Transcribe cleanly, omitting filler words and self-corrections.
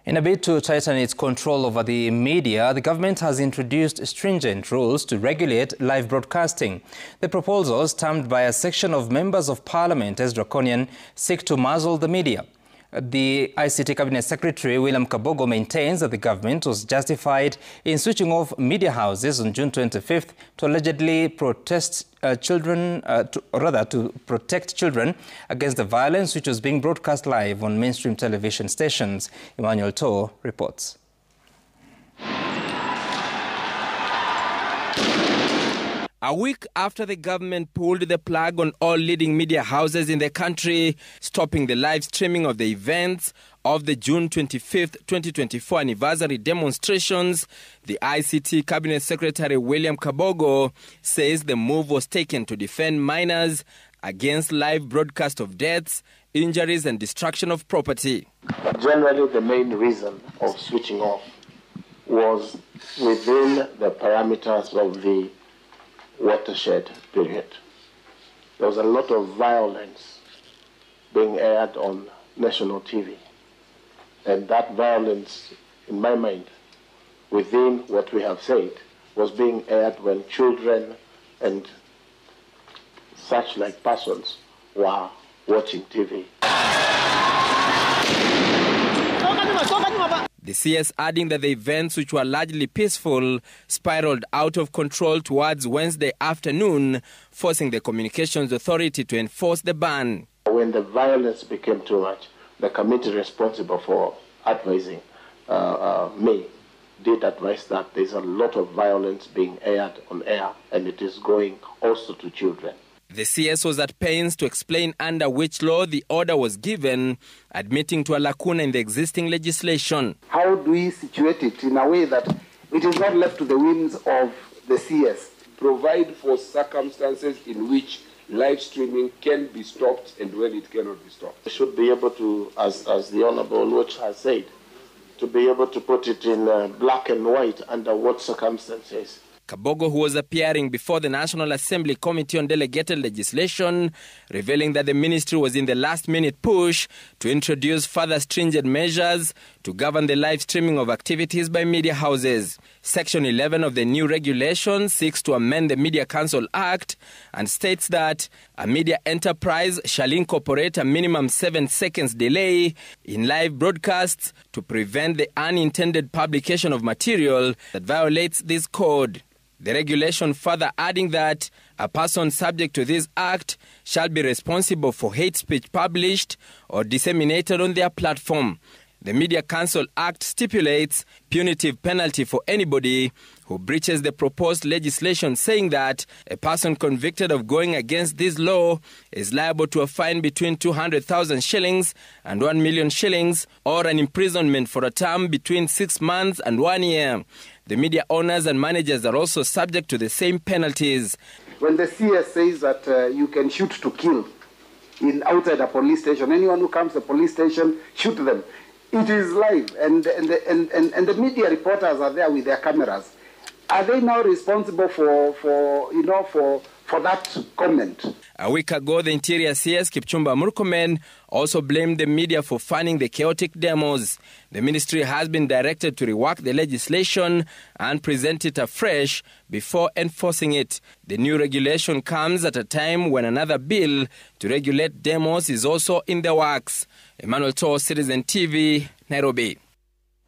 In a bid to tighten its control over the media, the government has introduced stringent rules to regulate live broadcasting. The proposals, termed by a section of members of parliament as draconian, seek to muzzle the media. The ICT Cabinet Secretary William Kabogo maintains that the government was justified in switching off media houses on June 25th to allegedly protest to protect children against the violence which was being broadcast live on mainstream television stations. Emmanuel Toh reports. A week after the government pulled the plug on all leading media houses in the country, stopping the live streaming of the events of the June 25th, 2024 anniversary demonstrations, the ICT Cabinet Secretary William Kabogo says the move was taken to defend minors against live broadcast of deaths, injuries and destruction of property. Generally, the main reason of switching off was within the parameters of the watershed period. There was a lot of violence being aired on national TV. And that violence, in my mind, within what we have said, was being aired when children and such like persons were watching TV. The CS adding that the events, which were largely peaceful, spiraled out of control towards Wednesday afternoon, forcing the Communications Authority to enforce the ban. When the violence became too much, the committee responsible for advising me did advise that there's a lot of violence being aired on air, and it is going also to children. The CS was at pains to explain under which law the order was given, admitting to a lacuna in the existing legislation. How do we situate it in a way that it is not left to the whims of the CS? Provide for circumstances in which live streaming can be stopped and when it cannot be stopped. We should be able to, as the Honourable Watch has said, to be able to put it in black and white under what circumstances. Kabogo, who was appearing before the National Assembly Committee on Delegated Legislation, revealing that the ministry was in the last-minute push to introduce further stringent measures to govern the live streaming of activities by media houses. Section 11 of the new regulation seeks to amend the Media Council Act and states that a media enterprise shall incorporate a minimum 7 seconds delay in live broadcasts to prevent the unintended publication of material that violates this code. The regulation further adding that a person subject to this act shall be responsible for hate speech published or disseminated on their platform. The Media Council Act stipulates punitive penalty for anybody who breaches the proposed legislation, saying that a person convicted of going against this law is liable to a fine between 200,000 shillings and 1 million shillings or an imprisonment for a term between 6 months and 1 year. The media owners and managers are also subject to the same penalties. When the CS says that you can shoot to kill outside a police station, anyone who comes to a police station, shoot them. It is live, and the media reporters are there with their cameras. Are they now responsible for that comment? A week ago, the Interior CS, Kipchumba Murkomen, also blamed the media for funding the chaotic demos. The ministry has been directed to rework the legislation and present it afresh before enforcing it. The new regulation comes at a time when another bill to regulate demos is also in the works. Emmanuel Toh, Citizen TV, Nairobi.